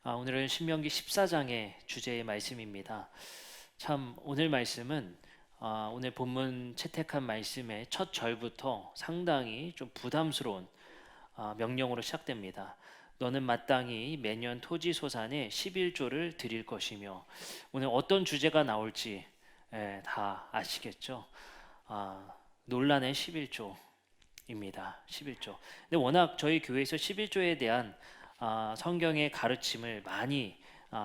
오늘은 신명기 14장의 주제의 말씀입니다. 참 오늘 말씀은 오늘 본문 채택한 말씀의 첫 절부터 상당히 좀 부담스러운 명령으로 시작됩니다. 너는 마땅히 매년 토지 소산의 11조를 드릴 것이며, 오늘 어떤 주제가 나올지 다 아시겠죠? 논란의 11조입니다. 11조. 근데 워낙 저희 교회에서 11조에 대한 성경의 가르침을 많이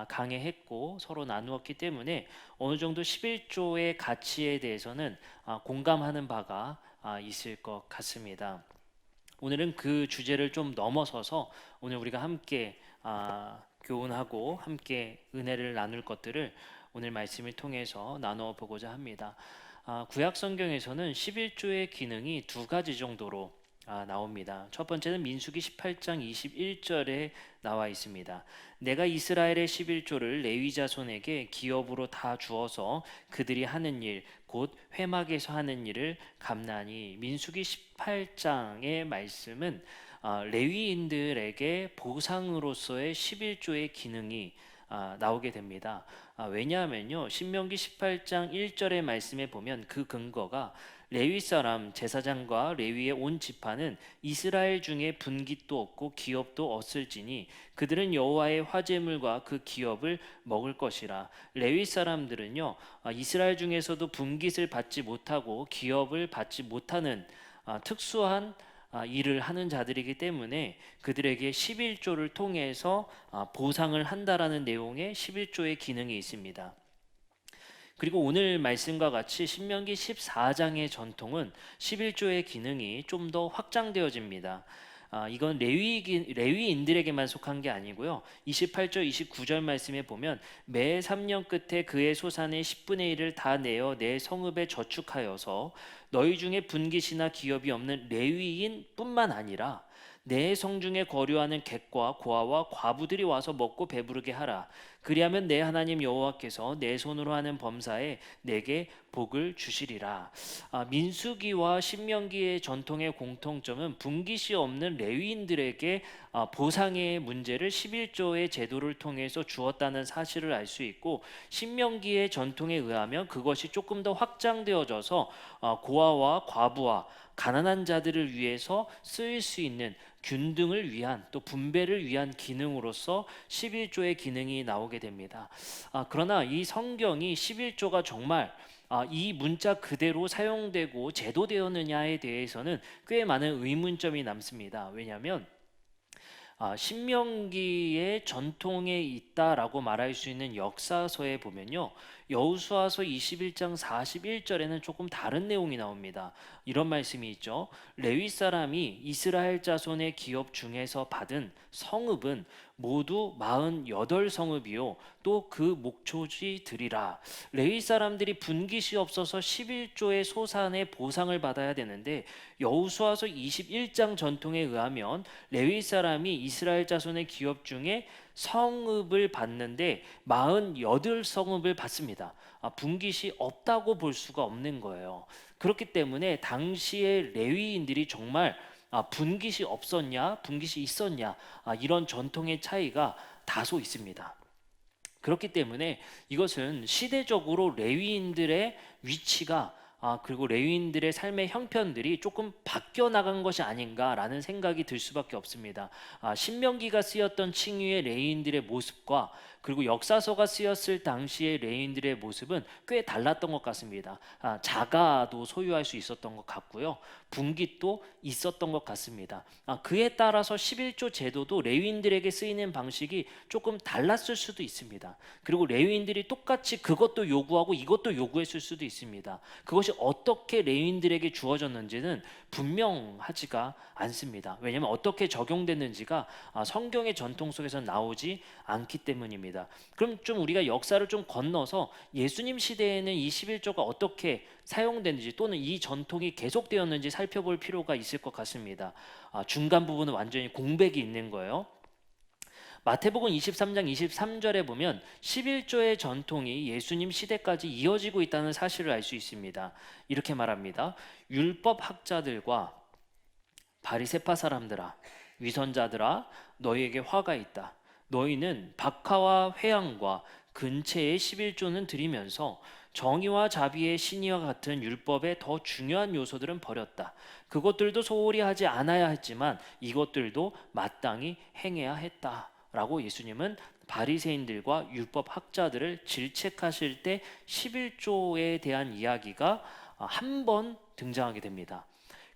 강해했고 서로 나누었기 때문에 어느 정도 11조의 가치에 대해서는 공감하는 바가 있을 것 같습니다. 오늘은 그 주제를 좀 넘어서서 오늘 우리가 함께 교훈하고 함께 은혜를 나눌 것들을 오늘 말씀을 통해서 나누어 보고자 합니다. 구약 성경에서는 11조의 기능이 두 가지 정도로 나옵니다. 첫 번째는 민수기 18장 21절에 나와 있습니다. 내가 이스라엘의 11조를 레위 자손에게 기업으로 다 주어서 그들이 하는 일 곧 회막에서 하는 일을 갚나니. 민수기 18장의 말씀은 레위인들에게 보상으로서의 11조의 기능이 나오게 됩니다. 왜냐하면요, 신명기 18장 1절의 말씀에 보면 그 근거가 레위 사람 제사장과 레위의 온 지파는 이스라엘 중에 분깃도 없고 기업도 없을지니 그들은 여호와의 화제물과 그 기업을 먹을 것이라. 레위 사람들은요, 이스라엘 중에서도 분깃을 받지 못하고 기업을 받지 못하는 특수한 일을 하는 자들이기 때문에 그들에게 11조를 통해서 보상을 한다라는 내용의 11조의 기능이 있습니다. 그리고 오늘 말씀과 같이 신명기 14장의 전통은 11조의 기능이 좀 더 확장되어집니다. 이건 레위인들에게만 속한 게 아니고요. 28절 29절 말씀에 보면 매 3년 끝에 그의 소산의 10분의 1을 다 내어 내 성읍에 저축하여서 너희 중에 분깃이나 기업이 없는 레위인 뿐만 아니라 내 성중에 거류하는 객과 고아와 과부들이 와서 먹고 배부르게 하라. 그리하면 내 하나님 여호와께서 내 손으로 하는 범사에 내게 복을 주시리라. 민수기와 신명기의 전통의 공통점은 분깃이 없는 레위인들에게 보상의 문제를 11조의 제도를 통해서 주었다는 사실을 알 수 있고, 신명기의 전통에 의하면 그것이 조금 더 확장되어져서 고아와 과부와 가난한 자들을 위해서 쓰일 수 있는 균등을 위한, 또 분배를 위한 기능으로서 11조의 기능이 나오게 됩니다. 그러나 이 성경이 11조가 정말 이 문자 그대로 사용되고 제도되었느냐에 대해서는 꽤 많은 의문점이 남습니다. 왜냐하면 신명기의 전통에 있다라고 말할 수 있는 역사서에 보면요, 여호수아서 21장 41절에는 조금 다른 내용이 나옵니다. 이런 말씀이 있죠. 레위 사람이 이스라엘 자손의 기업 중에서 받은 성읍은 모두 48성읍이요 또 그 목초지들이라. 레위 사람들이 분깃이 없어서 11조의 소산의 보상을 받아야 되는데, 여호수아서 21장 전통에 의하면 레위 사람이 이스라엘 자손의 기업 중에 성읍을 받는데 48성읍을 받습니다. 분깃이 없다고 볼 수가 없는 거예요. 그렇기 때문에 당시의 레위인들이 정말 분깃이 없었냐 분깃이 있었냐, 이런 전통의 차이가 다소 있습니다. 그렇기 때문에 이것은 시대적으로 레위인들의 위치가 그리고 레위인들의 삶의 형편들이 조금 바뀌어 나간 것이 아닌가라는 생각이 들 수밖에 없습니다. 신명기가 쓰였던 칭의의 레위인들의 모습과 그리고 역사서가 쓰였을 당시의 레위인들의 모습은 꽤 달랐던 것 같습니다. 자가도 소유할 수 있었던 것 같고요, 분깃도 있었던 것 같습니다. 그에 따라서 11조 제도도 레위인들에게 쓰이는 방식이 조금 달랐을 수도 있습니다. 그리고 레위인들이 똑같이 그것도 요구하고 이것도 요구했을 수도 있습니다. 그것이 어떻게 레위인들에게 주어졌는지는 분명하지가 않습니다. 왜냐하면 어떻게 적용됐는지가 성경의 전통 속에서 나오지 않기 때문입니다. 그럼 좀 우리가 역사를 좀 건너서 예수님 시대에는 이 11조가 어떻게 사용됐는지 또는 이 전통이 계속되었는지 살펴볼 필요가 있을 것 같습니다. 중간 부분은 완전히 공백이 있는 거예요. 마태복음 23장 23절에 보면 11조의 전통이 예수님 시대까지 이어지고 있다는 사실을 알 수 있습니다. 이렇게 말합니다. 율법 학자들과 바리새파 사람들아, 위선자들아, 너희에게 화가 있다. 너희는 박하와 회향과 근체의 11조는 드리면서 정의와 자비의 신의와 같은 율법의 더 중요한 요소들은 버렸다. 그것들도 소홀히 하지 않아야 했지만 이것들도 마땅히 행해야 했다라고 예수님은 바리새인들과 율법 학자들을 질책하실 때 11조에 대한 이야기가 한 번 등장하게 됩니다.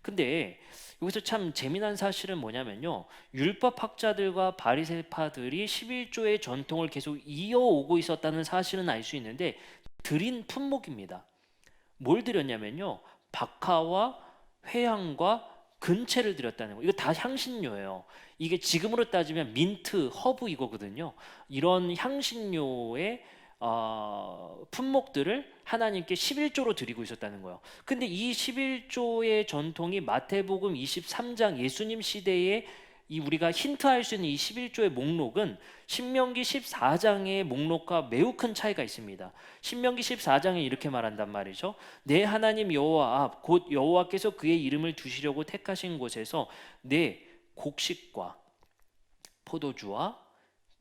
근데 여기서 참 재미난 사실은 뭐냐면요. 율법 학자들과 바리새파들이 11조의 전통을 계속 이어오고 있었다는 사실은 알 수 있는데 드린 품목입니다. 뭘 드렸냐면요. 박하와 회향과 근체를 드렸다는 거. 이거 다 향신료예요. 이게 지금으로 따지면 민트, 허브 이거거든요. 이런 향신료의 품목들을 하나님께 11조로 드리고 있었다는 거예요. 근데 이 11조의 전통이 마태복음 23장 예수님 시대에 이 우리가 힌트할 수 있는 이 11조의 목록은 신명기 14장의 목록과 매우 큰 차이가 있습니다. 신명기 14장에 이렇게 말한단 말이죠. 내 하나님 여호와 앞 곧 여호와께서 그의 이름을 두시려고 택하신 곳에서 내 곡식과 포도주와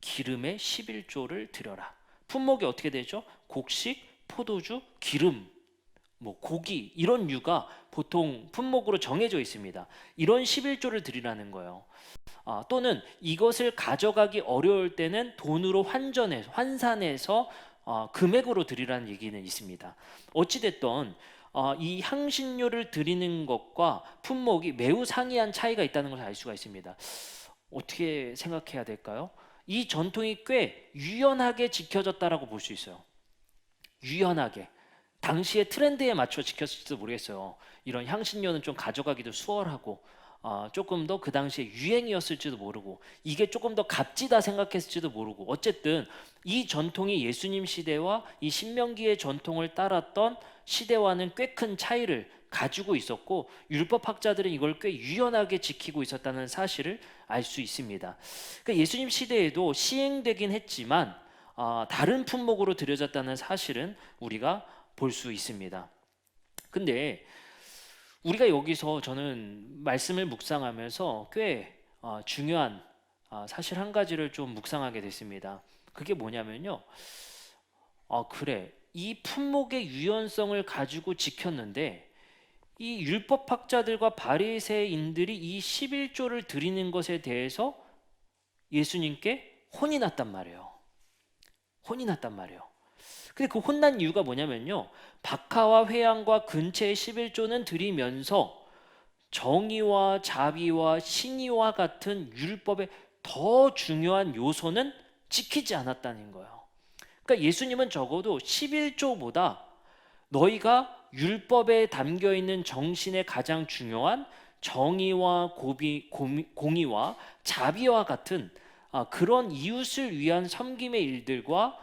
기름의 11조를 드려라. 품목이 어떻게 되죠? 곡식, 포도주, 기름, 뭐 고기 이런 류가 보통 품목으로 정해져 있습니다. 이런 11조를 드리라는 거예요. 또는 이것을 가져가기 어려울 때는 돈으로 환산해서 금액으로 드리라는 얘기는 있습니다. 어찌됐든 이 향신료를 드리는 것과 품목이 매우 상이한 차이가 있다는 것을 알 수가 있습니다. 어떻게 생각해야 될까요? 이 전통이 꽤 유연하게 지켜졌다라고 볼 수 있어요. 유연하게. 당시의 트렌드에 맞춰 지켰을지도 모르겠어요. 이런 향신료는 좀 가져가기도 수월하고 조금 더 그 당시에 유행이었을지도 모르고 이게 조금 더 값지다 생각했을지도 모르고 어쨌든 이 전통이 예수님 시대와 이 신명기의 전통을 따랐던 시대와는 꽤 큰 차이를 가지고 있었고 율법 학자들은 이걸 꽤 유연하게 지키고 있었다는 사실을 알 수 있습니다. 그러니까 예수님 시대에도 시행되긴 했지만 다른 품목으로 드려졌다는 사실은 우리가 볼 수 있습니다. 근데 우리가 여기서 저는 말씀을 묵상하면서 꽤 중요한 사실 한 가지를 좀 묵상하게 됐습니다. 그게 뭐냐면요. 그래. 이 품목의 유연성을 가지고 지켰는데 이 율법학자들과 바리새인들이 이 11조를 드리는 것에 대해서 예수님께 혼이 났단 말이에요. 혼이 났단 말이에요. 근데 그 혼난 이유가 뭐냐면요. 박하와 회향과 근체의 11조는 드리면서 정의와 자비와 신의와 같은 율법의 더 중요한 요소는 지키지 않았다는 거예요. 그러니까 예수님은 적어도 11조보다 너희가 율법에 담겨 있는 정신의 가장 중요한 정의와 공의와 자비와 같은 그런 이웃을 위한 섬김의 일들과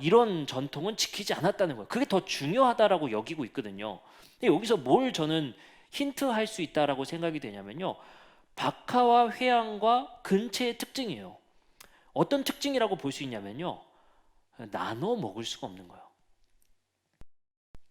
이런 전통은 지키지 않았다는 거예요. 그게 더 중요하다라고 여기고 있거든요. 근데 여기서 뭘 저는 힌트할 수 있다라고 생각이 되냐면요. 박하와 회향과 근체의 특징이에요. 어떤 특징이라고 볼 수 있냐면요. 나눠 먹을 수가 없는 거예요.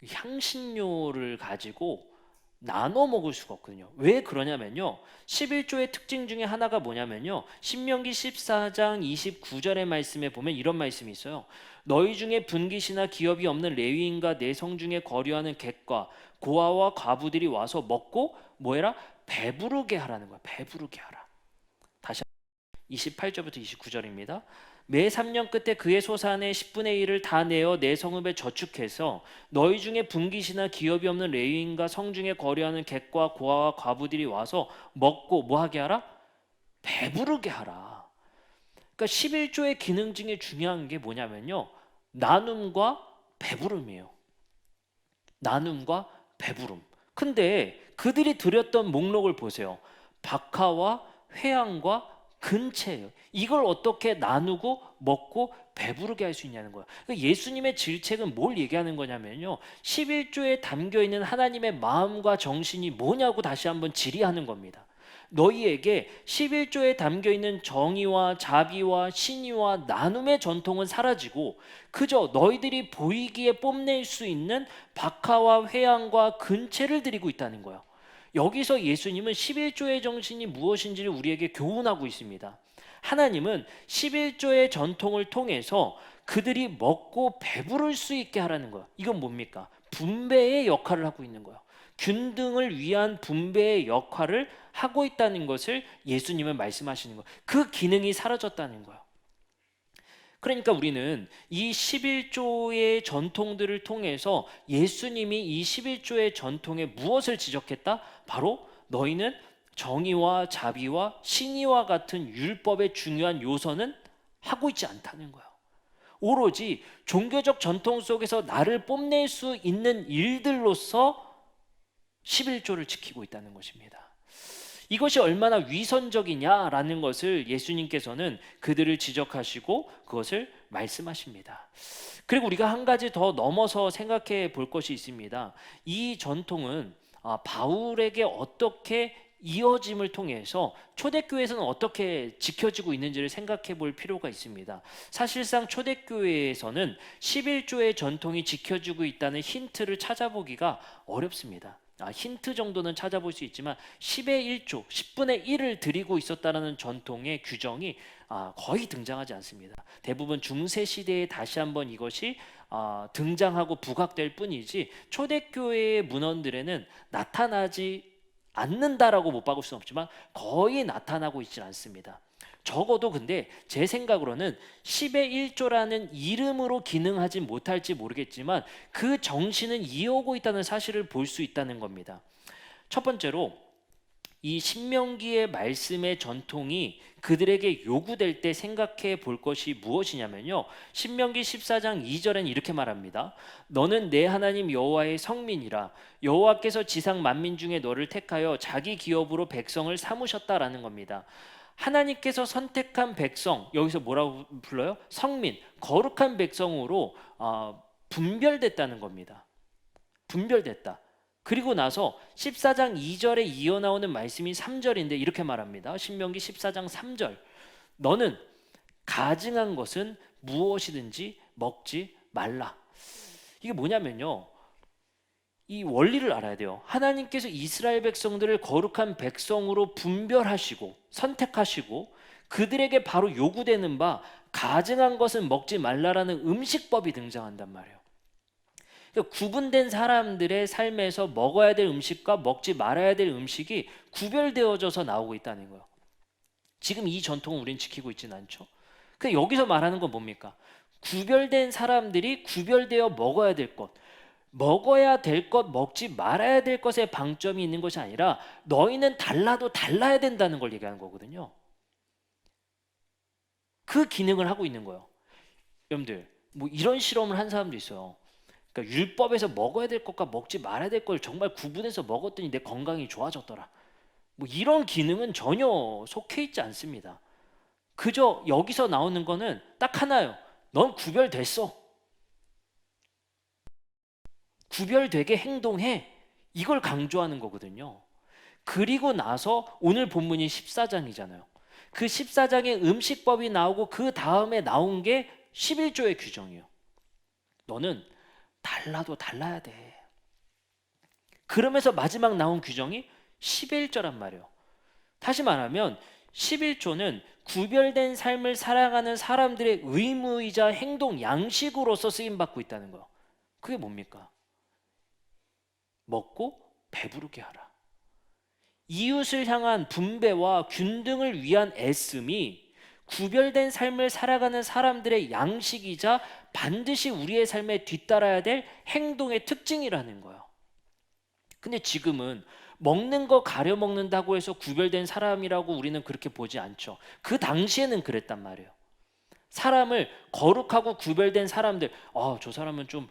향신료를 가지고 나눠 먹을 수가 없거든요. 왜 그러냐면요. 11조의 특징 중에 하나가 뭐냐면요. 신명기 14장 29절의 말씀에 보면 이런 말씀이 있어요. 너희 중에 분깃이나 기업이 없는 레위인과 내 성 중에 거류하는 객과 고아와 과부들이 와서 먹고 뭐해라? 배부르게 하라는 거야. 배부르게 하라. 다시 28절부터 29절입니다. 매 3년 끝에 그의 소산의 10분의 1을 다 내어 내 성읍에 저축해서 너희 중에 분깃이나 기업이 없는 레위인과 성중에 거류하는 객과 고아와 과부들이 와서 먹고 뭐하게 하라? 배부르게 하라. 그러니까 11조의 기능 중에 중요한 게 뭐냐면요. 나눔과 배부름이에요. 나눔과 배부름. 근데 그들이 드렸던 목록을 보세요. 박하와 회향과 근체예요. 이걸 어떻게 나누고 먹고 배부르게 할 수 있냐는 거예요. 그러니까 예수님의 질책은 뭘 얘기하는 거냐면요. 11조에 담겨 있는 하나님의 마음과 정신이 뭐냐고 다시 한번 질의하는 겁니다. 너희에게 11조에 담겨 있는 정의와 자비와 신의와 나눔의 전통은 사라지고 그저 너희들이 보이기에 뽐낼 수 있는 박하와 회향과 근체를 드리고 있다는 거예요. 여기서 예수님은 11조의 정신이 무엇인지를 우리에게 교훈하고 있습니다. 하나님은 11조의 전통을 통해서 그들이 먹고 배부를 수 있게 하라는 거예요. 이건 뭡니까? 분배의 역할을 하고 있는 거예요. 균등을 위한 분배의 역할을 하고 있다는 것을 예수님은 말씀하시는 거예요. 그 기능이 사라졌다는 거예요. 그러니까 우리는 이 11조의 전통들을 통해서 예수님이 이 11조의 전통에 무엇을 지적했다? 바로 너희는 정의와 자비와 신의와 같은 율법의 중요한 요소는 하고 있지 않다는 거예요. 오로지 종교적 전통 속에서 나를 뽐낼 수 있는 일들로서 11조를 지키고 있다는 것입니다. 이것이 얼마나 위선적이냐라는 것을 예수님께서는 그들을 지적하시고 그것을 말씀하십니다. 그리고 우리가 한 가지 더 넘어서 생각해 볼 것이 있습니다. 이 전통은 바울에게 어떻게 이어짐을 통해서 초대교회에서는 어떻게 지켜지고 있는지를 생각해 볼 필요가 있습니다. 사실상 초대교회에서는 11조의 전통이 지켜지고 있다는 힌트를 찾아보기가 어렵습니다. 힌트 정도는 찾아볼 수 있지만 10의 1조, 10분의 1을 드리고 있었다는 전통의 규정이 거의 등장하지 않습니다. 대부분 중세 시대에 다시 한번 이것이 등장하고 부각될 뿐이지 초대교회의 문헌들에는 나타나지 않는다라고 못 박을 수는 없지만 거의 나타나고 있지 않습니다. 적어도 근데 제 생각으로는 10의 1조라는 이름으로 기능하지 못할지 모르겠지만 그 정신은 이어오고 있다는 사실을 볼 수 있다는 겁니다. 첫 번째로 이 신명기의 말씀의 전통이 그들에게 요구될 때 생각해 볼 것이 무엇이냐면요, 신명기 14장 2절엔 이렇게 말합니다. 너는 내 하나님 여호와의 성민이라. 여호와께서 지상 만민 중에 너를 택하여 자기 기업으로 백성을 삼으셨다라는 겁니다. 하나님께서 선택한 백성, 여기서 뭐라고 불러요? 성민, 거룩한 백성으로 분별됐다는 겁니다. 분별됐다. 그리고 나서 14장 2절에 이어나오는 말씀이 3절인데 이렇게 말합니다. 신명기 14장 3절. 너는 가증한 것은 무엇이든지 먹지 말라. 이게 뭐냐면요, 이 원리를 알아야 돼요. 하나님께서 이스라엘 백성들을 거룩한 백성으로 분별하시고 선택하시고 그들에게 바로 요구되는 바 가증한 것은 먹지 말라라는 음식법이 등장한단 말이에요. 그러니까 구분된 사람들의 삶에서 먹어야 될 음식과 먹지 말아야 될 음식이 구별되어져서 나오고 있다는 거예요. 지금 이 전통을 우리는 지키고 있지는 않죠. 그러니까 여기서 말하는 건 뭡니까? 구별된 사람들이 구별되어 먹어야 될 것, 먹어야 될 것, 먹지 말아야 될 것에 방점이 있는 것이 아니라 너희는 달라도 달라야 된다는 걸 얘기하는 거거든요. 그 기능을 하고 있는 거예요. 여러분들, 뭐 이런 실험을 한 사람도 있어요. 그러니까 율법에서 먹어야 될 것과 먹지 말아야 될 걸 정말 구분해서 먹었더니 내 건강이 좋아졌더라. 뭐 이런 기능은 전혀 속해 있지 않습니다. 그저 여기서 나오는 거는 딱 하나예요. 넌 구별됐어. 구별되게 행동해. 이걸 강조하는 거거든요. 그리고 나서 오늘 본문이 14장이잖아요. 그 14장에 음식법이 나오고 그 다음에 나온 게 11조의 규정이에요. 너는 달라도 달라야 돼. 그러면서 마지막 나온 규정이 11조란 말이에요. 다시 말하면 11조는 구별된 삶을 살아가는 사람들의 의무이자 행동 양식으로서 쓰임받고 있다는 거예요. 그게 뭡니까? 먹고 배부르게 하라. 이웃을 향한 분배와 균등을 위한 애씀이 구별된 삶을 살아가는 사람들의 양식이자 반드시 우리의 삶에 뒤따라야 될 행동의 특징이라는 거예요. 근데 지금은 먹는 거 가려 먹는다고 해서 구별된 사람이라고 우리는 그렇게 보지 않죠. 그 당시에는 그랬단 말이에요. 사람을 거룩하고 구별된 사람들, 저 사람은 좀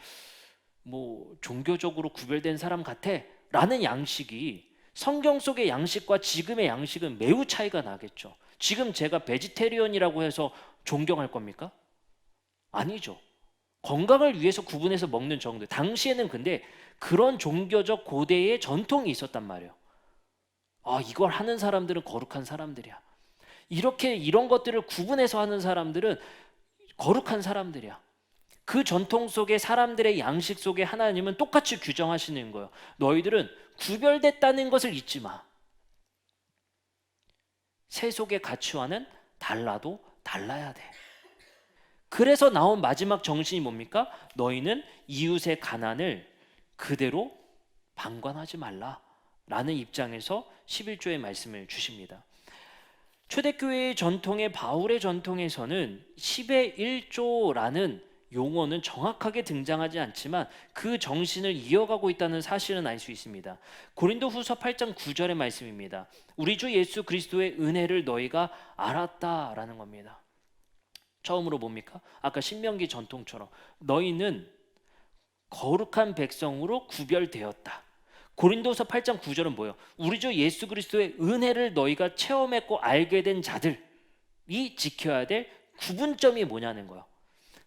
뭐 종교적으로 구별된 사람 같아 라는 양식이 성경 속의 양식과 지금의 양식은 매우 차이가 나겠죠. 지금 제가 베지테리언이라고 해서 존경할 겁니까? 아니죠. 건강을 위해서 구분해서 먹는 정도. 당시에는 근데 그런 종교적 고대의 전통이 있었단 말이에요. 이걸 하는 사람들은 거룩한 사람들이야. 이렇게 이런 것들을 구분해서 하는 사람들은 거룩한 사람들이야. 그 전통 속의 사람들의 양식 속에 하나님은 똑같이 규정하시는 거예요. 너희들은 구별됐다는 것을 잊지 마. 새 속의 가치와는 달라도 달라야 돼. 그래서 나온 마지막 정신이 뭡니까? 너희는 이웃의 가난을 그대로 방관하지 말라 라는 입장에서 11조의 말씀을 주십니다. 초대교회의 전통의 바울의 전통에서는 10의 1조라는 용어는 정확하게 등장하지 않지만 그 정신을 이어가고 있다는 사실은 알 수 있습니다. 고린도 후서 8장 9절의 말씀입니다. 우리 주 예수 그리스도의 은혜를 너희가 알았다라는 겁니다. 처음으로 뭡니까? 아까 신명기 전통처럼 너희는 거룩한 백성으로 구별되었다. 고린도서 8장 9절은 뭐예요? 우리 주 예수 그리스도의 은혜를 너희가 체험했고 알게 된 자들이 지켜야 될 구분점이 뭐냐는 거예요.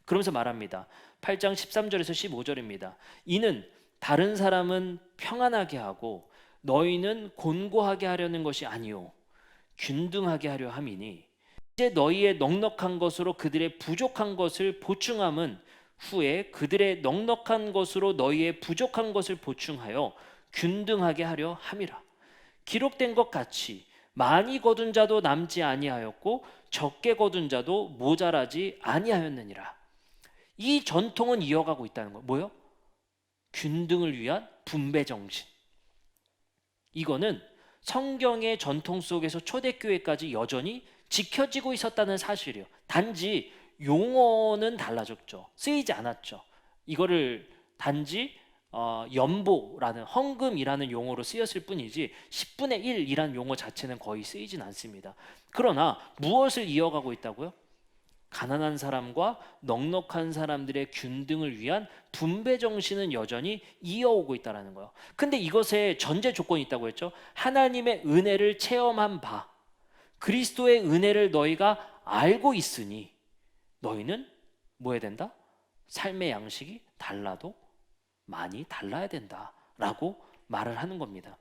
그러면서 말합니다. 8장 13절에서 15절입니다. 이는 다른 사람은 평안하게 하고 너희는 곤고하게 하려는 것이 아니요 균등하게 하려 함이니 이제 너희의 넉넉한 것으로 그들의 부족한 것을 보충함은 후에 그들의 넉넉한 것으로 너희의 부족한 것을 보충하여 균등하게 하려 함이라. 기록된 것 같이 많이 거둔 자도 남지 아니하였고 적게 거둔 자도 모자라지 아니하였느니라. 이 전통은 이어가고 있다는 거예요. 뭐요? 균등을 위한 분배 정신. 이거는 성경의 전통 속에서 초대교회까지 여전히 지켜지고 있었다는 사실이에요. 단지 용어는 달라졌죠. 쓰이지 않았죠. 이거를 단지 연보라는 헌금이라는 용어로 쓰였을 뿐이지 10분의 1이라는 용어 자체는 거의 쓰이진 않습니다. 그러나 무엇을 이어가고 있다고요? 가난한 사람과 넉넉한 사람들의 균등을 위한 분배 정신은 여전히 이어오고 있다는 거예요. 근데 이것에 전제 조건이 있다고 했죠. 하나님의 은혜를 체험한 바 그리스도의 은혜를 너희가 알고 있으니 너희는 뭐 해야 된다? 삶의 양식이 달라도 많이 달라야 된다라고 말을 하는 겁니다.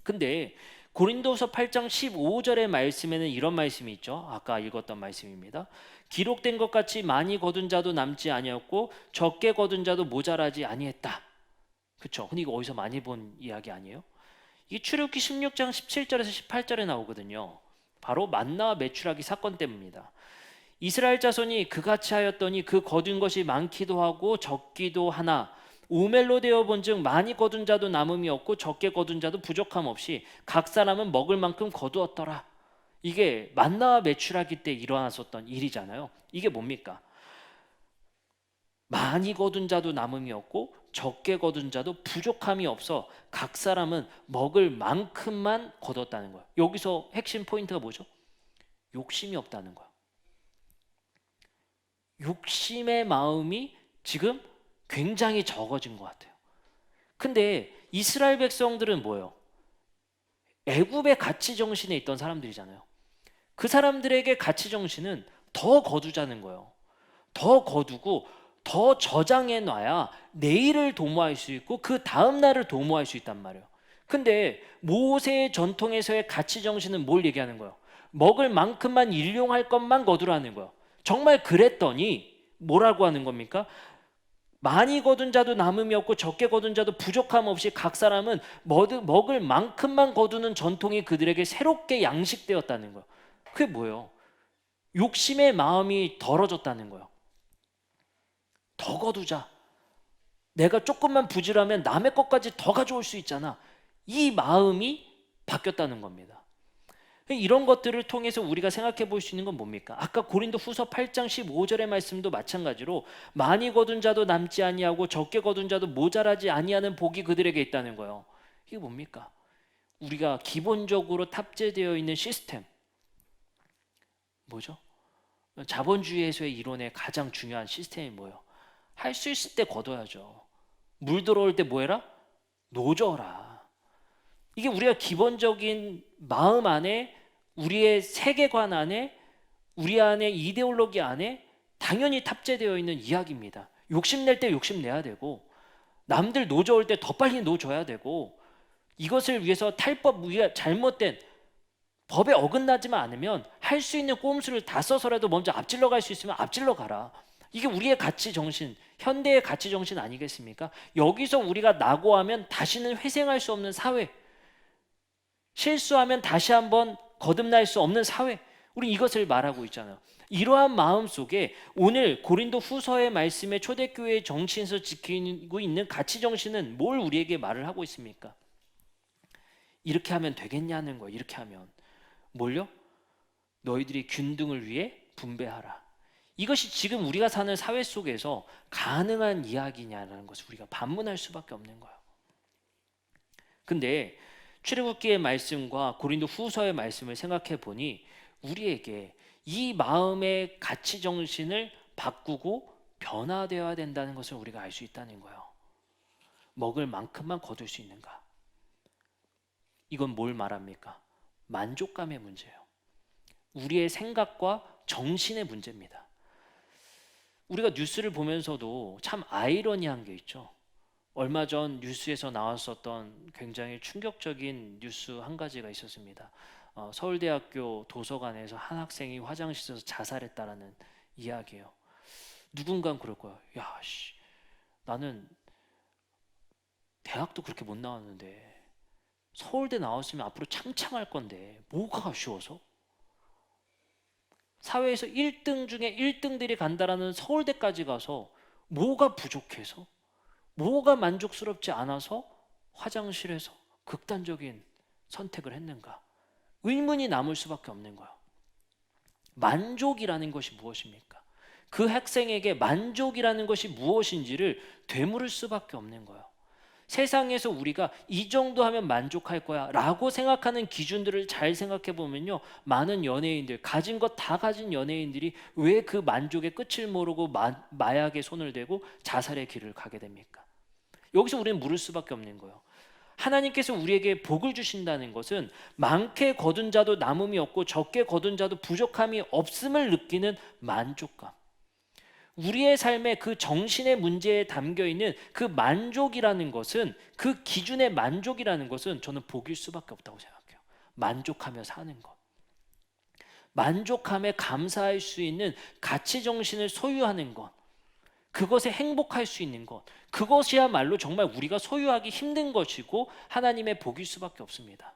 근데 고린도서 8장 15절의 말씀에는 이런 말씀이 있죠. 아까 읽었던 말씀입니다. 기록된 것 같이 많이 거둔 자도 남지 아니었고 적게 거둔 자도 모자라지 아니했다. 그렇죠? 근데 이거 어디서 많이 본 이야기 아니에요? 이게 출애굽기 16장 17절에서 18절에 나오거든요. 바로 만나와 메추라기 사건 때문입니다. 이스라엘 자손이 그같이 하였더니 그 거둔 것이 많기도 하고 적기도 하나 우멜로 되어 본즉 많이 거둔 자도 남음이 없고 적게 거둔 자도 부족함 없이 각 사람은 먹을 만큼 거두었더라. 이게 만나와 메추라기 때 일어났었던 일이잖아요. 이게 뭡니까? 많이 거둔 자도 남음이 없고 적게 거둔 자도 부족함이 없어 각 사람은 먹을 만큼만 거뒀다는 거예요. 여기서 핵심 포인트가 뭐죠? 욕심이 없다는 거예요. 욕심의 마음이 지금 굉장히 적어진 것 같아요. 근데 이스라엘 백성들은 뭐예요? 애굽의 가치 정신에 있던 사람들이잖아요. 그 사람들에게 가치 정신은 더 거두자는 거예요. 더 거두고 더 저장해 놔야 내일을 도모할 수 있고 그 다음 날을 도모할 수 있단 말이에요. 근데 모세의 전통에서의 가치 정신은 뭘 얘기하는 거예요? 먹을 만큼만 일용할 것만 거두라는 거예요. 정말 그랬더니 뭐라고 하는 겁니까? 많이 거둔 자도 남음이 없고 적게 거둔 자도 부족함 없이 각 사람은 먹을 만큼만 거두는 전통이 그들에게 새롭게 양식되었다는 거예요. 그게 뭐예요? 욕심의 마음이 덜어졌다는 거예요. 더 거두자. 내가 조금만 부지런하면 남의 것까지 더 가져올 수 있잖아. 이 마음이 바뀌었다는 겁니다. 이런 것들을 통해서 우리가 생각해 볼 수 있는 건 뭡니까? 아까 고린도 후서 8장 15절의 말씀도 마찬가지로 많이 거둔 자도 남지 아니하고 적게 거둔 자도 모자라지 아니하는 복이 그들에게 있다는 거예요. 이게 뭡니까? 우리가 기본적으로 탑재되어 있는 시스템 뭐죠? 자본주의에서의 이론의 가장 중요한 시스템이 뭐예요? 할 수 있을 때 거둬야죠. 물 들어올 때 뭐 해라? 노져라. 이게 우리가 기본적인 마음 안에 우리의 세계관 안에 우리 안에 이데올로기 안에 당연히 탑재되어 있는 이야기입니다. 욕심낼 때 욕심내야 되고 남들 노져올 때 더 빨리 노져야 되고 이것을 위해서 탈법 우리가 잘못된 법에 어긋나지만 않으면 할 수 있는 꼼수를 다 써서라도 먼저 앞질러 갈 수 있으면 앞질러 가라. 이게 우리의 가치 정신, 현대의 가치 정신 아니겠습니까? 여기서 우리가 낙오하면 다시는 회생할 수 없는 사회, 실수하면 다시 한번 거듭날 수 없는 사회, 우리 이것을 말하고 있잖아요. 이러한 마음 속에 오늘 고린도 후서의 말씀에 초대교회의 정신에서 지키고 있는 가치 정신은 뭘 우리에게 말을 하고 있습니까? 이렇게 하면 되겠냐는 거예요. 이렇게 하면 뭘요? 너희들이 균등을 위해 분배하라. 이것이 지금 우리가 사는 사회 속에서 가능한 이야기냐라는 것을 우리가 반문할 수밖에 없는 거예요. 근데 출애굽기의 말씀과 고린도 후서의 말씀을 생각해 보니 우리에게 이 마음의 가치 정신을 바꾸고 변화되어야 된다는 것을 우리가 알 수 있다는 거예요. 먹을 만큼만 거둘 수 있는가? 이건 뭘 말합니까? 만족감의 문제예요. 우리의 생각과 정신의 문제입니다. 우리가 뉴스를 보면서도 참 아이러니한 게 있죠. 얼마 전 뉴스에서 나왔었던 굉장히 충격적인 뉴스 한 가지가 있었습니다. 서울대학교 도서관에서 한 학생이 화장실에서 자살했다라는 이야기예요. 누군가는 그럴 거야. 야, 씨, 나는 대학도 그렇게 못 나왔는데 서울대 나왔으면 앞으로 창창할 건데 뭐가 아쉬워서? 사회에서 1등 중에 1등들이 간다라는 서울대까지 가서 뭐가 부족해서? 뭐가 만족스럽지 않아서 화장실에서 극단적인 선택을 했는가? 의문이 남을 수밖에 없는 거예요. 만족이라는 것이 무엇입니까? 그 학생에게 만족이라는 것이 무엇인지를 되물을 수밖에 없는 거예요. 세상에서 우리가 이 정도 하면 만족할 거야 라고 생각하는 기준들을 잘 생각해 보면요, 많은 연예인들, 가진 것 다 가진 연예인들이 왜 그 만족의 끝을 모르고 마약에 손을 대고 자살의 길을 가게 됩니까? 여기서 우리는 물을 수밖에 없는 거예요. 하나님께서 우리에게 복을 주신다는 것은 많게 거둔 자도 남음이 없고 적게 거둔 자도 부족함이 없음을 느끼는 만족감, 우리의 삶의 그 정신의 문제에 담겨 있는 그 만족이라는 것은, 그 기준의 만족이라는 것은 저는 복일 수밖에 없다고 생각해요. 만족하며 사는 것, 만족함에 감사할 수 있는 가치 정신을 소유하는 것, 그것에 행복할 수 있는 것, 그것이야말로 정말 우리가 소유하기 힘든 것이고 하나님의 복일 수밖에 없습니다.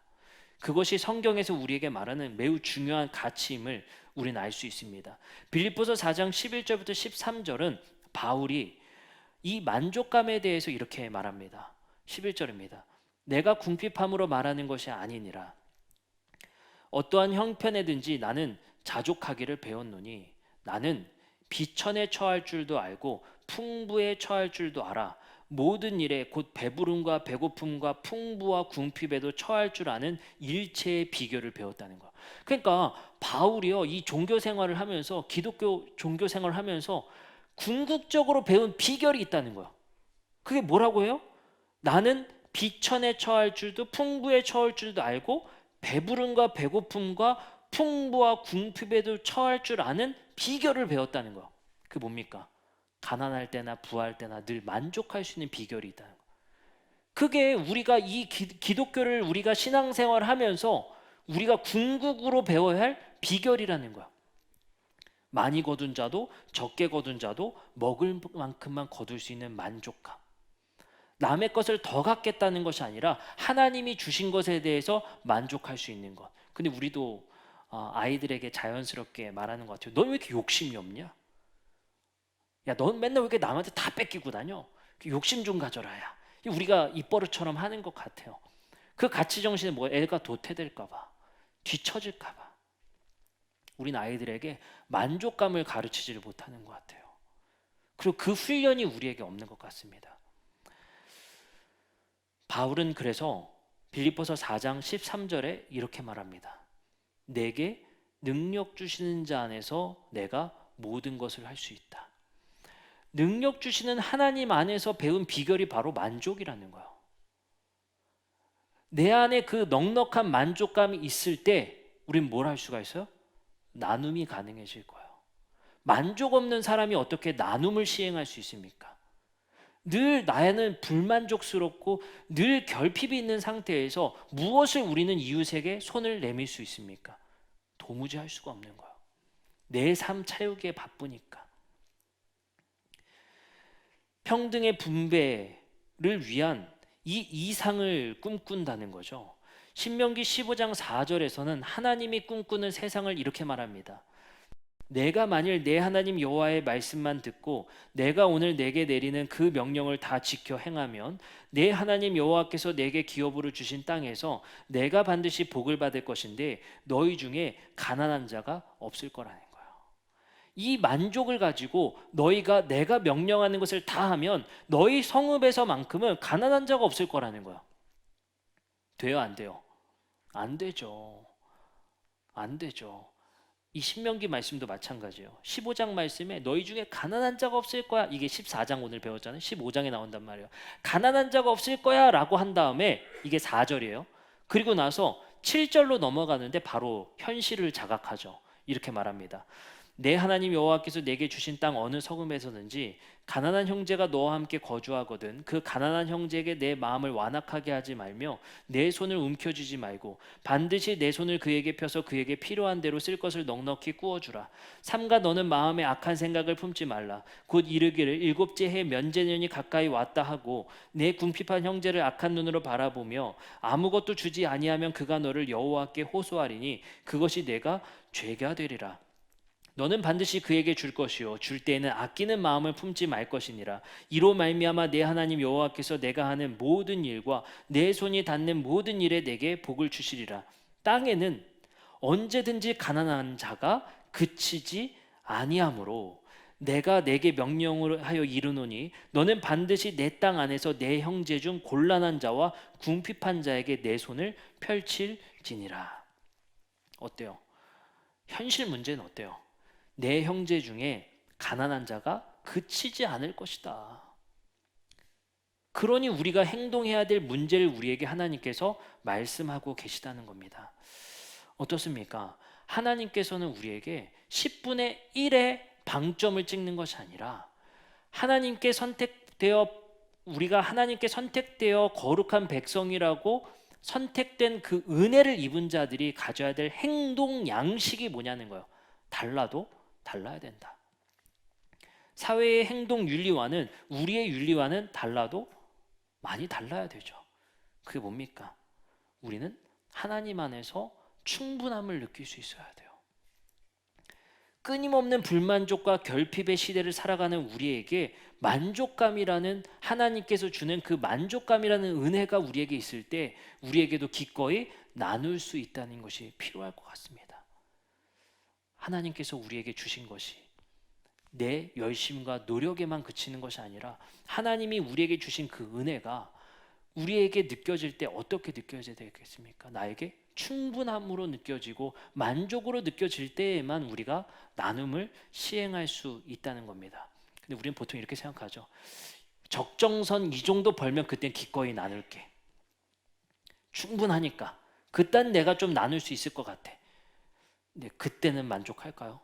그것이 성경에서 우리에게 말하는 매우 중요한 가치임을 우리는 알 수 있습니다. 빌립보서 4장 11절부터 13절은 바울이 이 만족감에 대해서 이렇게 말합니다. 11절입니다. 내가 궁핍함으로 말하는 것이 아니니라. 어떠한 형편에든지 나는 자족하기를 배웠노니 나는 비천에 처할 줄도 알고 풍부에 처할 줄도 알아. 모든 일에 곧 배부름과 배고픔과 풍부와 궁핍에도 처할 줄 아는 일체의 비결을 배웠다는 거. 그러니까 바울이요, 이 종교 생활을 하면서, 기독교 종교 생활을 하면서 궁극적으로 배운 비결이 있다는 거야. 그게 뭐라고 해요? 나는 비천에 처할 줄도 풍부에 처할 줄도 알고 배부름과 배고픔과 풍부와 궁핍에도 처할 줄 아는 비결을 배웠다는 거야. 그게 뭡니까? 가난할 때나 부할 때나 늘 만족할 수 있는 비결이 있다는 거. 그게 우리가 이 기독교를 우리가 신앙생활을 하면서 우리가 궁극으로 배워야 할 비결이라는 거야. 많이 거둔 자도 적게 거둔 자도 먹을 만큼만 거둘 수 있는 만족감. 남의 것을 더 갖겠다는 것이 아니라 하나님이 주신 것에 대해서 만족할 수 있는 것. 근데 우리도 아이들에게 자연스럽게 말하는 것 같아요. 넌 왜 이렇게 욕심이 없냐? 야, 넌 맨날 왜 이렇게 남한테 다 뺏기고 다녀? 욕심 좀 가져라, 야. 우리가 입버릇처럼 하는 것 같아요. 그 가치 정신은 뭐, 애가 도태될까 봐, 뒤처질까 봐. 우린 아이들에게 만족감을 가르치지를 못하는 것 같아요. 그리고 그 훈련이 우리에게 없는 것 같습니다. 바울은 그래서 빌립보서 4장 13절에 이렇게 말합니다. 내게 능력 주시는 자 안에서 내가 모든 것을 할 수 있다. 능력 주시는 하나님 안에서 배운 비결이 바로 만족이라는 거예요. 내 안에 그 넉넉한 만족감이 있을 때 우린 뭘 할 수가 있어요? 나눔이 가능해질 거예요. 만족 없는 사람이 어떻게 나눔을 시행할 수 있습니까? 늘 나는 불만족스럽고 늘 결핍이 있는 상태에서 무엇을 우리는 이웃에게 손을 내밀 수 있습니까? 도무지 할 수가 없는 거예요. 내 삶 차우기에 바쁘니까. 평등의 분배를 위한 이 이상을 꿈꾼다는 거죠. 신명기 15장 4절에서는 하나님이 꿈꾸는 세상을 이렇게 말합니다. 내가 만일 내 하나님 여호와의 말씀만 듣고 내가 오늘 내게 내리는 그 명령을 다 지켜 행하면 내 하나님 여호와께서 내게 기업으로 주신 땅에서 내가 반드시 복을 받을 것인데 너희 중에 가난한 자가 없을 거라는 거예요. 이 만족을 가지고 너희가 내가 명령하는 것을 다 하면 너희 성읍에서만큼은 가난한 자가 없을 거라는 거예요. 돼요, 안 돼요? 안 되죠. 안 되죠. 이 신명기 말씀도 마찬가지예요. 15장 말씀에 너희 중에 가난한 자가 없을 거야. 이게 14장 오늘 배웠잖아요. 15장에 나온단 말이에요. 가난한 자가 없을 거야 라고 한 다음에 이게 4절이에요. 그리고 나서 7절로 넘어가는데 바로 현실을 자각하죠. 이렇게 말합니다. 내 하나님 여호와께서 내게 주신 땅 어느 성읍에서든지 가난한 형제가 너와 함께 거주하거든 그 가난한 형제에게 내 마음을 완악하게 하지 말며 내 손을 움켜쥐지 말고 반드시 내 손을 그에게 펴서 그에게 필요한 대로 쓸 것을 넉넉히 구워주라. 삼가 너는 마음에 악한 생각을 품지 말라. 곧 이르기를 일곱째 해 면제년이 가까이 왔다 하고 내 궁핍한 형제를 악한 눈으로 바라보며 아무것도 주지 아니하면 그가 너를 여호와께 호소하리니 그것이 내가 죄가 되리라. 너는 반드시 그에게 줄 것이요 줄 때에는 아끼는 마음을 품지 말 것이니라. 이로 말미암아 내 하나님 여호와께서 내가 하는 모든 일과 내 손이 닿는 모든 일에 내게 복을 주시리라. 땅에는 언제든지 가난한 자가 그치지 아니하므로 내가 내게 명령을 하여 이르노니 너는 반드시 내 땅 안에서 내 형제 중 곤란한 자와 궁핍한 자에게 내 손을 펼칠지니라. 어때요? 현실 문제는 어때요? 내 형제 중에 가난한 자가 그치지 않을 것이다. 그러니 우리가 행동해야 될 문제를 우리에게 하나님께서 말씀하고 계시다는 겁니다. 어떻습니까? 하나님께서는 우리에게 10분의 1의 방점을 찍는 것이 아니라 우리가 하나님께 선택되어 거룩한 백성이라고 선택된 그 은혜를 입은 자들이 가져야 될 행동 양식이 뭐냐는 거예요. 달라야 된다. 사회의 행동 윤리와는 우리의 윤리와는 달라도 많이 달라야 되죠. 그게 뭡니까? 우리는 하나님 안에서 충분함을 느낄 수 있어야 돼요. 끊임없는 불만족과 결핍의 시대를 살아가는 우리에게 만족감이라는 하나님께서 주는 그 만족감이라는 은혜가 우리에게 있을 때 우리에게도 기꺼이 나눌 수 있다는 것이 필요할 것 같습니다. 하나님께서 우리에게 주신 것이 내 열심과 노력에만 그치는 것이 아니라 하나님이 우리에게 주신 그 은혜가 우리에게 느껴질 때 어떻게 느껴져야 되겠습니까? 나에게 충분함으로 느껴지고 만족으로 느껴질 때에만 우리가 나눔을 시행할 수 있다는 겁니다. 근데 우리는 보통 이렇게 생각하죠. 적정선 이 정도 벌면 그땐 기꺼이 나눌게. 충분하니까. 그땐 내가 좀 나눌 수 있을 것 같아. 근데 그때는 만족할까요?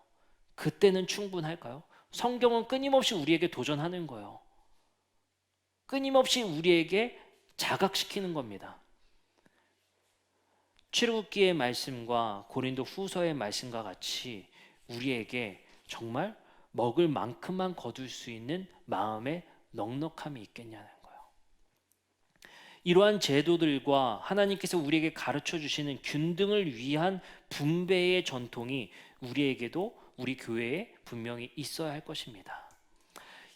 그때는 충분할까요? 성경은 끊임없이 우리에게 도전하는 거예요. 끊임없이 우리에게 자각시키는 겁니다. 출애굽기의 말씀과 고린도 후서의 말씀과 같이 우리에게 정말 먹을 만큼만 거둘 수 있는 마음의 넉넉함이 있겠냐는 거예요. 이러한 제도들과 하나님께서 우리에게 가르쳐 주시는 균등을 위한 분배의 전통이 우리에게도 우리 교회에 분명히 있어야 할 것입니다.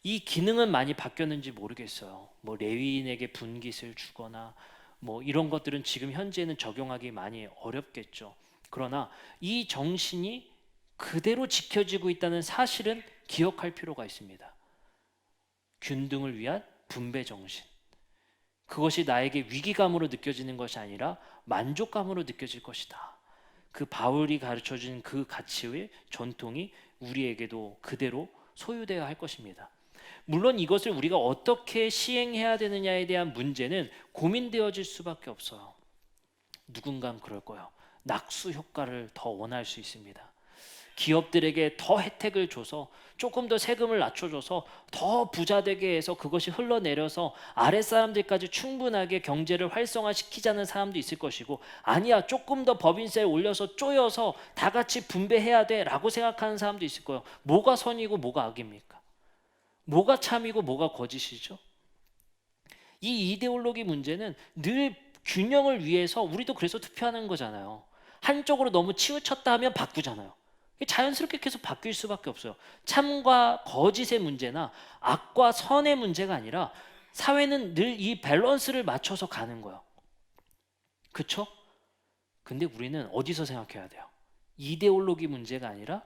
이 기능은 많이 바뀌었는지 모르겠어요. 뭐 레위인에게 분깃을 주거나 뭐 이런 것들은 지금 현재는 적용하기 많이 어렵겠죠. 그러나 이 정신이 그대로 지켜지고 있다는 사실은 기억할 필요가 있습니다. 균등을 위한 분배 정신. 그것이 나에게 위기감으로 느껴지는 것이 아니라 만족감으로 느껴질 것이다. 그 바울이 가르쳐준 그 가치의 전통이 우리에게도 그대로 소유되어야 할 것입니다. 물론 이것을 우리가 어떻게 시행해야 되느냐에 대한 문제는 고민되어질 수밖에 없어요. 누군가는 그럴 거예요. 낙수 효과를 더 원할 수 있습니다. 기업들에게 더 혜택을 줘서 조금 더 세금을 낮춰줘서 더 부자 되게 해서 그것이 흘러내려서 아랫사람들까지 충분하게 경제를 활성화시키자는 사람도 있을 것이고, 아니야 조금 더 법인세를 올려서 쪼여서 다 같이 분배해야 돼 라고 생각하는 사람도 있을 거예요. 뭐가 선이고 뭐가 악입니까? 뭐가 참이고 뭐가 거짓이죠? 이 이데올로기 문제는 늘 균형을 위해서 우리도 그래서 투표하는 거잖아요. 한쪽으로 너무 치우쳤다 하면 바꾸잖아요. 자연스럽게 계속 바뀔 수밖에 없어요. 참과 거짓의 문제나 악과 선의 문제가 아니라 사회는 늘 이 밸런스를 맞춰서 가는 거예요. 그쵸? 근데 우리는 어디서 생각해야 돼요? 이데올로기 문제가 아니라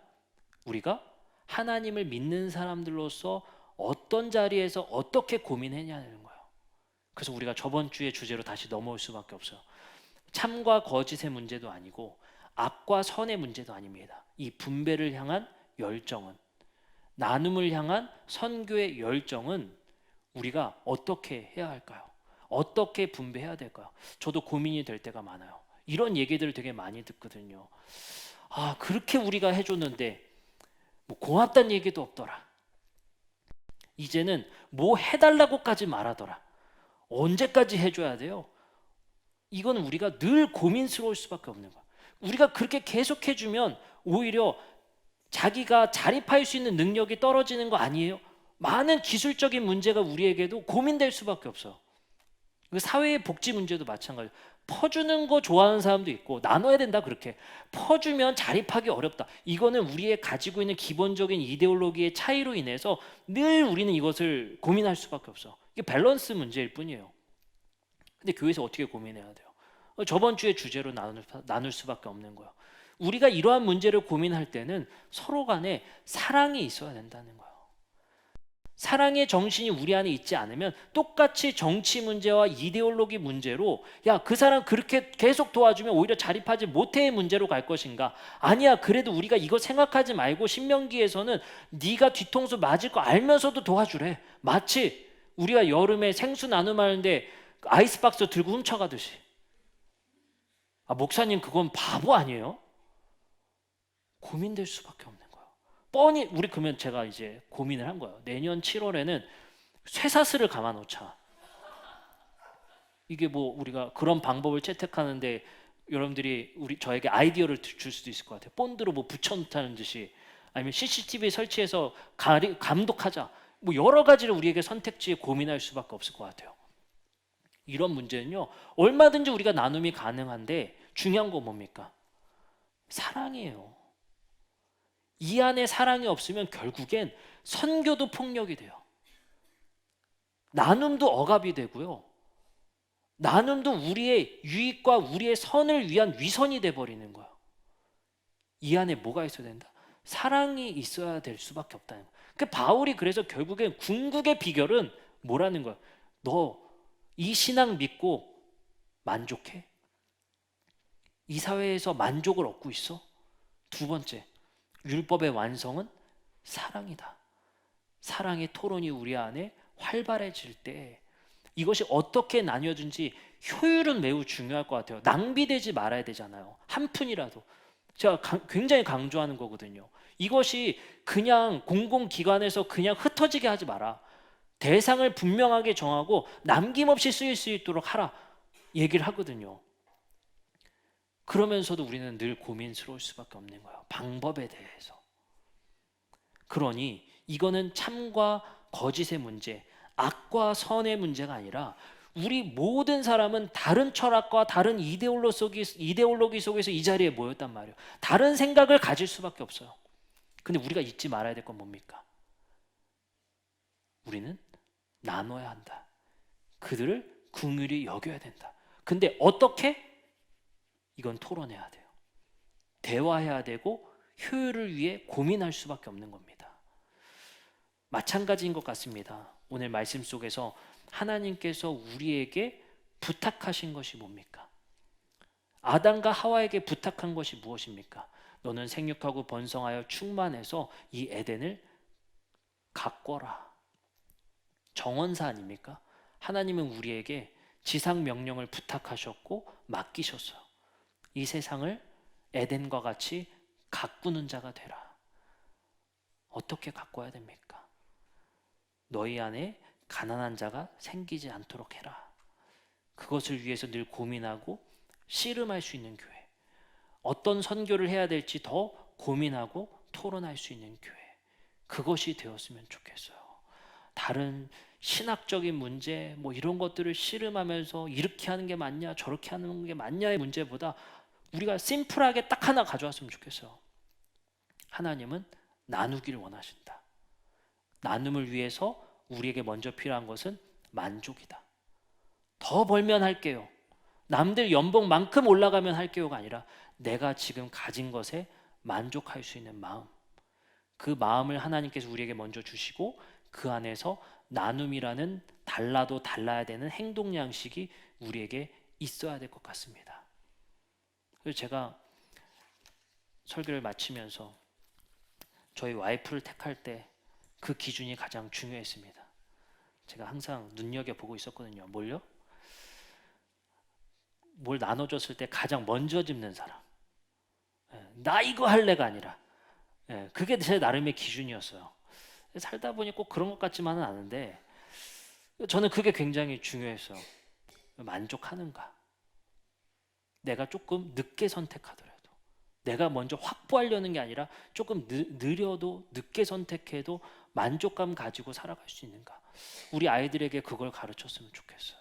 우리가 하나님을 믿는 사람들로서 어떤 자리에서 어떻게 고민했냐는 거예요. 그래서 우리가 저번 주의 주제로 다시 넘어올 수밖에 없어요. 참과 거짓의 문제도 아니고 악과 선의 문제도 아닙니다. 이 분배를 향한 열정은, 나눔을 향한 선교의 열정은 우리가 어떻게 해야 할까요? 어떻게 분배해야 될까요? 저도 고민이 될 때가 많아요. 이런 얘기들을 되게 많이 듣거든요. 아, 그렇게 우리가 해줬는데 뭐 고맙다는 얘기도 없더라. 이제는 뭐 해달라고까지 말하더라. 언제까지 해줘야 돼요? 이거는 우리가 늘 고민스러울 수밖에 없는 거야. 우리가 그렇게 계속 해주면 오히려 자기가 자립할 수 있는 능력이 떨어지는 거 아니에요? 많은 기술적인 문제가 우리에게도 고민될 수밖에 없어. 사회의 복지 문제도 마찬가지예요. 퍼주는 거 좋아하는 사람도 있고 나눠야 된다 그렇게. 퍼주면 자립하기 어렵다. 이거는 우리의 가지고 있는 기본적인 이데올로기의 차이로 인해서 늘 우리는 이것을 고민할 수밖에 없어. 이게 밸런스 문제일 뿐이에요. 근데 교회에서 어떻게 고민해야 돼요? 저번 주에 주제로 나눌 수밖에 없는 거예요. 우리가 이러한 문제를 고민할 때는 서로 간에 사랑이 있어야 된다는 거예요. 사랑의 정신이 우리 안에 있지 않으면 똑같이 정치 문제와 이데올로기 문제로 야, 그 사람 그렇게 계속 도와주면 오히려 자립하지 못해의 문제로 갈 것인가? 아니야, 그래도 우리가 이거 생각하지 말고 신명기에서는 네가 뒤통수 맞을 거 알면서도 도와주래. 마치 우리가 여름에 생수 나눔하는데 아이스박스 들고 훔쳐가듯이. 아, 목사님 그건 바보 아니에요? 고민될 수밖에 없는 거예요. 뻔히 우리 그러면 제가 이제 고민을 한 거예요. 내년 7월에는 쇠사슬을 감아 놓자. 이게 뭐 우리가 그런 방법을 채택하는데 여러분들이 저에게 아이디어를 줄 수도 있을 것 같아요. 본드로 뭐 붙여놓다는 듯이 아니면 CCTV 설치해서 감독하자. 뭐 여러 가지를 우리에게 선택지에 고민할 수밖에 없을 것 같아요. 이런 문제는요, 얼마든지 우리가 나눔이 가능한데 중요한 건 뭡니까? 사랑이에요. 이 안에 사랑이 없으면 결국엔 선교도 폭력이 돼요. 나눔도 억압이 되고요. 나눔도 우리의 유익과 우리의 선을 위한 위선이 돼버리는 거예요. 이 안에 뭐가 있어야 된다? 사랑이 있어야 될 수밖에 없다는 거예요. 바울이 그래서 결국엔 궁극의 비결은 뭐라는 거예요? 너 이 신앙 믿고 만족해? 이 사회에서 만족을 얻고 있어? 두 번째, 율법의 완성은 사랑이다. 사랑의 토론이 우리 안에 활발해질 때 이것이 어떻게 나뉘어진지 효율은 매우 중요할 것 같아요. 낭비되지 말아야 되잖아요. 한 푼이라도. 제가 굉장히 강조하는 거거든요. 이것이 그냥 공공기관에서 그냥 흩어지게 하지 마라. 대상을 분명하게 정하고 남김없이 쓰일 수 있도록 하라. 얘기를 하거든요. 그러면서도 우리는 늘 고민스러울 수밖에 없는 거예요. 방법에 대해서. 그러니 이거는 참과 거짓의 문제, 악과 선의 문제가 아니라 우리 모든 사람은 다른 철학과 다른 이데올로기 속에서 이 자리에 모였단 말이에요. 다른 생각을 가질 수밖에 없어요. 근데 우리가 잊지 말아야 될 건 뭡니까? 우리는 나눠야 한다. 그들을 긍휼히 여겨야 된다. 근데 어떻게? 이건 토론해야 돼요. 대화해야 되고 효율을 위해 고민할 수밖에 없는 겁니다. 마찬가지인 것 같습니다. 오늘 말씀 속에서 하나님께서 우리에게 부탁하신 것이 뭡니까? 아담과 하와에게 부탁한 것이 무엇입니까? 너는 생육하고 번성하여 충만해서 이 에덴을 가꿔라. 정원사 아닙니까? 하나님은 우리에게 지상 명령을 부탁하셨고 맡기셨어요. 이 세상을 에덴과 같이 가꾸는 자가 되라. 어떻게 가꿔야 됩니까? 너희 안에 가난한 자가 생기지 않도록 해라. 그것을 위해서 늘 고민하고 씨름할 수 있는 교회. 어떤 선교를 해야 될지 더 고민하고 토론할 수 있는 교회. 그것이 되었으면 좋겠어요. 다른 신학적인 문제 뭐 이런 것들을 씨름하면서 이렇게 하는 게 맞냐 저렇게 하는 게 맞냐의 문제보다 우리가 심플하게 딱 하나 가져왔으면 좋겠어요. 하나님은 나누기를 원하신다. 나눔을 위해서 우리에게 먼저 필요한 것은 만족이다. 더 벌면 할게요. 남들 연봉만큼 올라가면 할게요가 아니라 내가 지금 가진 것에 만족할 수 있는 마음. 그 마음을 하나님께서 우리에게 먼저 주시고 그 안에서 나눔이라는 달라도 달라야 되는 행동 양식이 우리에게 있어야 될 것 같습니다. 그래서 제가 설교를 마치면서 저희 와이프를 택할 때 그 기준이 가장 중요했습니다. 제가 항상 눈여겨보고 있었거든요. 뭘요? 뭘 나눠줬을 때 가장 먼저 짚는 사람. 나 이거 할래가 아니라 그게 제 나름의 기준이었어요. 살다 보니 꼭 그런 것 같지만은 않은데 저는 그게 굉장히 중요했어요. 만족하는가? 내가 조금 늦게 선택하더라도 내가 먼저 확보하려는 게 아니라 조금 느려도 늦게 선택해도 만족감 가지고 살아갈 수 있는가? 우리 아이들에게 그걸 가르쳤으면 좋겠어요.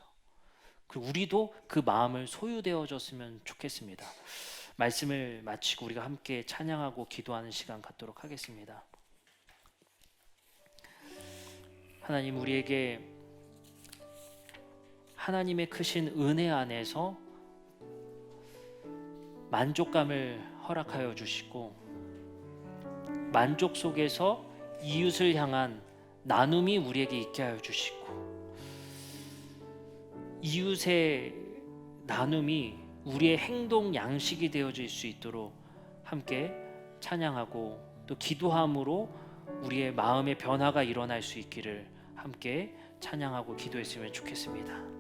그리고 우리도 그 마음을 소유되어졌으면 좋겠습니다. 말씀을 마치고 우리가 함께 찬양하고 기도하는 시간 갖도록 하겠습니다. 하나님, 우리에게 하나님의 크신 은혜 안에서 만족감을 허락하여 주시고 만족 속에서 이웃을 향한 나눔이 우리에게 있게 하여 주시고 이웃의 나눔이 우리의 행동 양식이 되어질 수 있도록 함께 찬양하고 또 기도함으로 우리의 마음의 변화가 일어날 수 있기를 함께 찬양하고 기도했으면 좋겠습니다.